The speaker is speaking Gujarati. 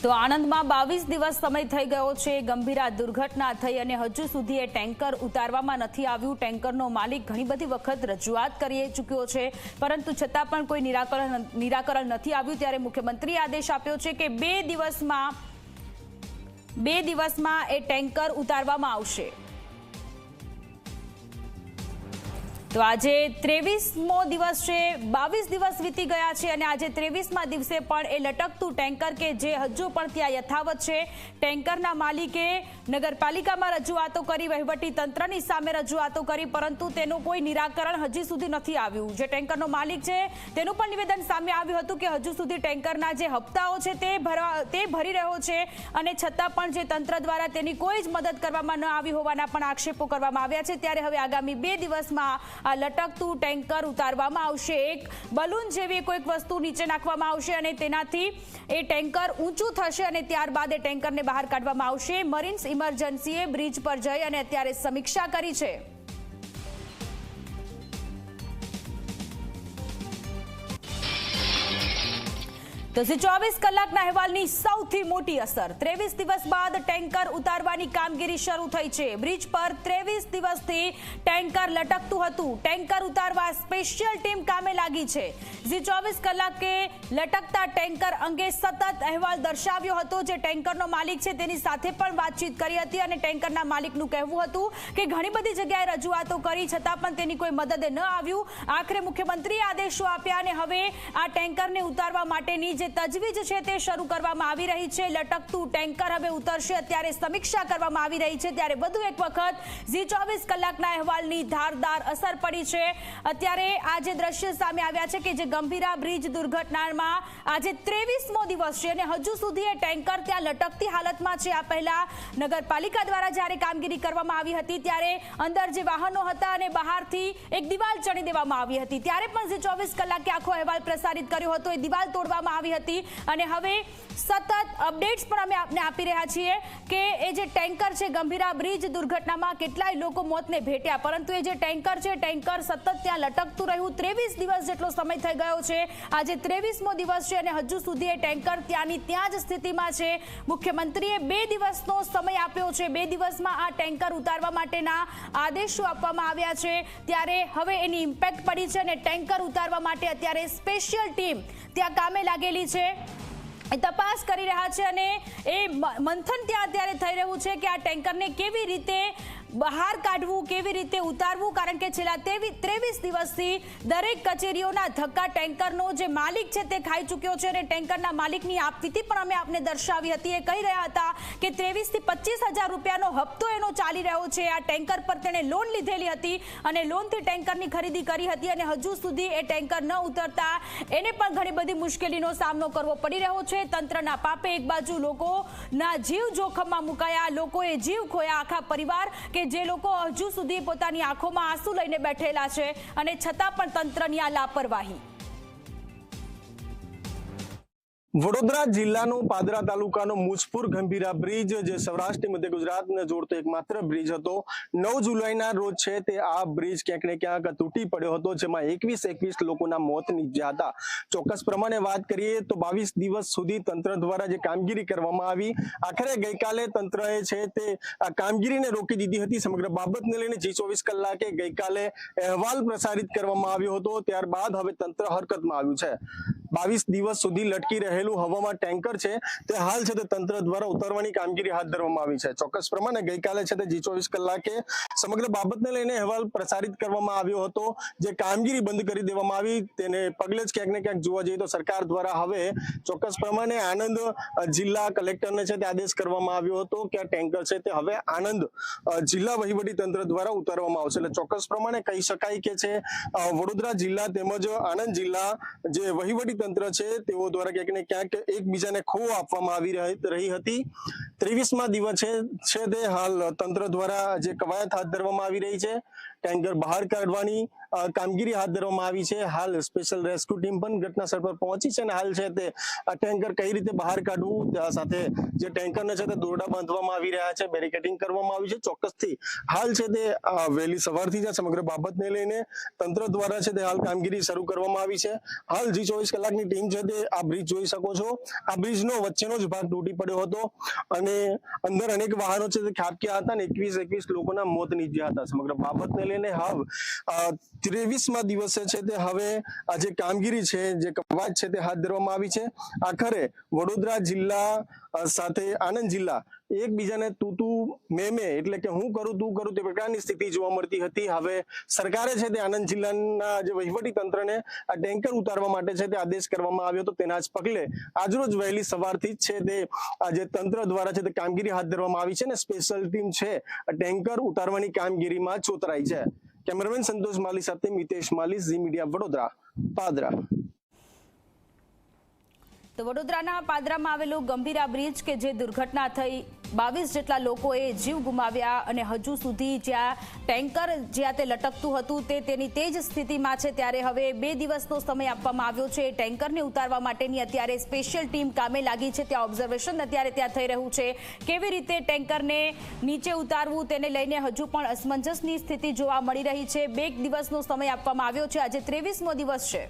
તો આણંદમાં 22 દિવસ સમય થઈ ગયો છે ગંભીર દુર્ઘટના થઈ અને હજુ સુધી એ ટેન્કર ઉતારવામાં નથી આવ્યું। ટેન્કરનો માલિક ઘણી બધી વખત રજૂઆત કરી ચૂક્યો છે, પરંતુ છતાં પણ કોઈ નિરાકરણ નથી આવ્યું। ત્યારે મુખ્યમંત્રીએ આદેશ આપ્યો છે કે બે દિવસમાં એ ટેન્કર ઉતારવામાં આવશે। તો આજે 23મો દિવસ છે, 22 દિવસ વીતી ગયા છે અને આજે 23મા દિવસે પણ એ લટકતું ટેન્કર કે જે હજુ પણ ત્યાં યથાવત છે। ટેન્કરના માલિકે નગરપાલિકામાં રજૂઆતો કરી, વહીવટી તંત્રની સામે રજૂઆતો કરી, પરંતુ તેનું કોઈ નિરાકરણ હજી સુધી નથી આવ્યું। જે ટેન્કરનો માલિક છે તેનું પણ નિવેદન સામે આવ્યું હતું કે હજુ સુધી ટેન્કરના જે હપ્તાઓ છે તે ભરી રહ્યો છે અને છતાં પણ જે તંત્ર દ્વારા તેની કોઈ જ મદદ કરવામાં ન આવી હોવાના પણ આક્ષેપો કરવામાં આવ્યા છે। ત્યારે હવે આગામી 2 દિવસમાં આ લટકતું ટેન્કર ઉતારવામાં આવશે। એક બલૂન જેવી કોઈક વસ્તુ નીચે નાખવામાં આવશે અને તેનાથી એ ટેન્કર ઊંચું થશે અને ત્યારબાદ એ ટેન્કરને બહાર કાઢવામાં આવશે। મરીન્સ ઇમરજન્સીએ બ્રિજ પર જઈ અને અત્યારે સમીક્ષા કરી છે। તો 24 કલાકના અહેવાલની સૌથી મોટી અસર 23 દિવસ બાદ ટેન્કર ઉતારવાની કામગીરી શરૂ થઈ છે। બ્રિજ પર 23 દિવસથી ટેન્કર લટકતું હતું। ટેન્કર ઉતારવા સ્પેશિયલ ટીમ કામે લાગી છે। 24 કલાકે લટકતા ટેન્કર અંગે સતત અહેવાલ દર્શાવ્યો હતો। જે ટેન્કરનો માલિક છે તેની સાથે પણ વાતચીત કરી હતી અને ટેન્કરના માલિકનું કહેવું હતું કે ઘણી બધી જગ્યાએ રજૂઆતો કરી છતાં પણ તેની કોઈ મદદે ન આવ્યું। આખરે મુખ્યમંત્રીએ આદેશો આપ્યા અને હવે આ ટેન્કરને ઉતારવા માટેની તજવીજ છે તે શરૂ કરવામાં આવી રહી છે। લટકતું ટેન્કર હવે ઉતરશે, અત્યારે સમીક્ષા કરવામાં આવી રહી છે। ત્યારે વધુ એક વખત 24 કલાકના અહેવાલની ધારદાર અસર પડી છે। અત્યારે આ જે દ્રશ્ય સામે આવ્યા છે કે જે ગંભીરા બ્રિજ દુર્ઘટનામાં આજે 23મો દિવસ છે અને હજુ સુધી એ ટેન્કર ત્યાં લટકતી હાલતમાં છે। આ પહેલા નગરપાલિકા દ્વારા જ્યારે કામગીરી કરવામાં આવી હતી ત્યારે અંદર જે વાહનો હતા અને બહારથી એક દિવાલ ચણી દેવામાં આવી હતી, ત્યારે પણ 24 કલાકે આખો અહેવાલ પ્રસારિત કર્યો હતો। એ દિવાલ તોડવામાં આવી હતી અને હવે સતત અપડેટ્સ પણ અમે આપને આપી રહ્યા છીએ કે એ જે ટેન્કર છે ગંભીરા બ્રિજ દુર્ઘટનામાં કેટલાય લોકો મોતને ભેટ્યા, પરંતુ એ જે ટેન્કર છે ટેન્કર સતત ત્યાં લટકતું રહ્યું। 23 દિવસ જેટલો સમય થઈ ગયો છે, આજે 23મો દિવસ છે અને હજુ સુધી એ ટેન્કર ત્યાંની ત્યાં જ સ્થિતિમાં છે। મુખ્યમંત્રીએ 2 દિવસનો સમય આપ્યો છે। 2 દિવસમાં આ ટેન્કર ઉતારવા માટેના આદેશો આપવામાં આવ્યા છે। ત્યારે હવે એની ઇમ્પેક્ટ પડી છે અને ટેન્કર ઉતારવા માટે અત્યારે સ્પેશિયલ ટીમ ત્યાં કામે લાગેલી છે, તપાસ કરી રહ્યા છે અને એ મંથન ત્યાં અત્યારે થઈ રહ્યું છે કે આ ટેન્કરને કેવી રીતે બહાર કાઢવું, કેવી રીતે ઉતારવું, કારણ કે છેલ્લા 23 દિવસથી દરેક કચેરીઓના ધક્કા ટેન્કરનો જે માલિક છે તે ખાઈ ચૂક્યો છે અને ટેન્કરના માલિકની આપવીતી પણ અમે આપને દર્શાવી હતી। એ કહી રહ્યા હતા કે 23 થી 25,000 રૂપિયાનો હપ્તો એનો ચાલી રહ્યો છે। આ ટેન્કર પર તેણે લોન લીધેલી હતી અને લોનથી ટેન્કરની ખરીદી કરી હતી અને હજુ સુધી એ ટેન્કર ન ઉતરતા એને પણ ઘણી બધી મુશ્કેલીનો સામનો કરવો પડી રહ્યો છે। તંત્રના પાપે એક બાજુ લોકોના જીવ જોખમમાં મુકાયા, લોકોએ જીવ ખોયા, આખા પરિવાર કે જે લોકો હજુ સુધી પોતાની આંખોમાં આંસુ લઈને બેઠેલા છે અને છતાં પણ તંત્રની આ લાપરવાહી। વડોદરા જિલ્લાનો પાદરા તાલુકાનો મુજપુર ગંભીરા બ્રિજ જે સૌરાષ્ટ્ર મધ્ય ગુજરાતને જોડતો એકમાત્ર બ્રિજ હતો, 9 જુલાઈના રોજ છે તે આ બ્રિજ ક્યાંક ને ક્યાંક તૂટી પડ્યો હતો, જેમાં 21 લોકોના મોત નીપજ્યા હતા। ચોક્કસ પ્રમાણે વાત કરીએ તો 22 દિવસ સુધી તંત્ર દ્વારા જે કામગીરી કરવામાં આવી, આખરે ગઈકાલે તંત્રએ છે તે આ કામગીરીને રોકી દીધી હતી। સમગ્ર બાબતને લઈને 24 કલાકે ગઈકાલે અહેવાલ પ્રસારિત કરવામાં આવ્યો હતો, ત્યારબાદ હવે તંત્ર હરકતમાં આવ્યું છે। 22 દિવસ સુધી લટકી રહેલું હવામાં ટેન્કર છે તે હાલ છે તે તંત્ર દ્વારા ઉતારવાની કામગીરી હાથ ધરવામાં આવી છે। ચોક્કસ પ્રમાણે ગઈકાલે છે તે 24 કલાકે સમગ્ર બાબતને લઈને અહેવાલ પ્રસારિત કરવામાં આવ્યો હતો। જે કામગીરી બંધ કરી દેવામાં આવી તેને પગલે જ ક્યાંક ને ક્યાંક જોવા જઈએ તો સરકાર દ્વારા હવે ચોક્કસ પ્રમાણે આણંદ જિલ્લા કલેક્ટરને છે તે આદેશ કરવામાં આવ્યો હતો કે આ ટેન્કર છે તે હવે આણંદ જિલ્લા વહીવટી તંત્ર દ્વારા ઉતારવામાં આવશે। એટલે ચોક્કસ પ્રમાણે કહી શકાય કે છે વડોદરા જિલ્લા તેમજ આણંદ જિલ્લા જે વહીવટી તંત્ર છે તેઓ દ્વારા ક્યાંક ને ક્યાંક એકબીજાને ખો આપવામાં આવી રહી હતી। 23મા દિવસે છે તે હાલ તંત્ર દ્વારા જે કવાયત હાથ ધરવામાં આવી રહી છે ટેન્કર બહાર કાઢવાની કામગીરી હાથ ધરવામાં આવી છે। હાલ સ્પેશિયલ રેસ્ક્યુ ટીમ પણ ઘટના સ્થળ પર પહોંચી છે અને હાલ છે તે ટેન્કર કઈ રીતે બહાર કાઢવું, સાથે જે ટેન્કરને છે તે દોરડા બાંધવામાં આવી રહ્યા છે, બેરિકેડિંગ કરવામાં આવી છે। ચોક્કસથી હાલ છે તે વહેલી સવારથી જ સમગ્ર બાબતને લઈને તંત્ર દ્વારા છે તે હાલ કામગીરી શરૂ કરવામાં આવી છે। હાલ જી 24 કલાકની ટીમ છે તે આ બ્રિજ જોઈ શકો છો। આ બ્રિજનો વચ્ચેનો જ ભાગ તૂટી પડ્યો હતો અને અંદર અનેક વાહનો છે તે ખાબક્યા હતા અને 21 લોકોના મોત નીપજ્યા હતા। સમગ્ર બાબતને લઈને હાલ 23મા દિવસે છે તે હવે આ જે કામગીરી છે, જે કવાયત છે તે હાથ ધરવામાં આવી છે। આખરે વડોદરા જિલ્લા સાથે આણંદ જિલ્લા એકબીજાને તું મેં એટલે કે હું કરું તું કરું તે પ્રકારની સ્થિતિ જોવા મળતી હતી। હવે સરકારે છે તે આણંદ જિલ્લાના જે વહીવટી તંત્રને આ ટેન્કર ઉતારવા માટે છે તે આદેશ કરવામાં આવ્યો હતો। તેના જ પગલે આજરોજ વહેલી સવારથી જ છે તે આ જે તંત્ર દ્વારા છે તે કામગીરી હાથ ધરવામાં આવી છે અને સ્પેશિયલ ટીમ છે આ ટેન્કર ઉતારવાની કામગીરીમાં જોતરાઈ છે। કેમેરામેન સંતોષ માલી સાથે મિતેશ માલી, ઝી મીડિયા વડોદરા, પાદરા। તો વડોદરાના પાદરામાં આવેલું ગંભીરા બ્રિજ કે જે દુર્ઘટના થઈ, 22 જેટલા લોકોએ જીવ ગુમાવ્યા અને હજુ સુધી જ્યાં ટેન્કર જ્યાં તે લટકતું હતું તેની તે જ સ્થિતિમાં છે। ત્યારે હવે 2 દિવસનો સમય આપવામાં આવ્યો છે ટેન્કરને ઉતારવા માટેની। અત્યારે સ્પેશિયલ ટીમ કામે લાગી છે, ત્યાં ઓબ્ઝર્વેશન અત્યારે ત્યાં થઈ રહ્યું છે। કેવી રીતે ટેન્કરને નીચે ઉતારવું તેને લઈને હજુ પણ અસમંજસની સ્થિતિ જોવા મળી રહી છે। 2 દિવસનો સમય આપવામાં આવ્યો છે, આજે 23મો દિવસ છે।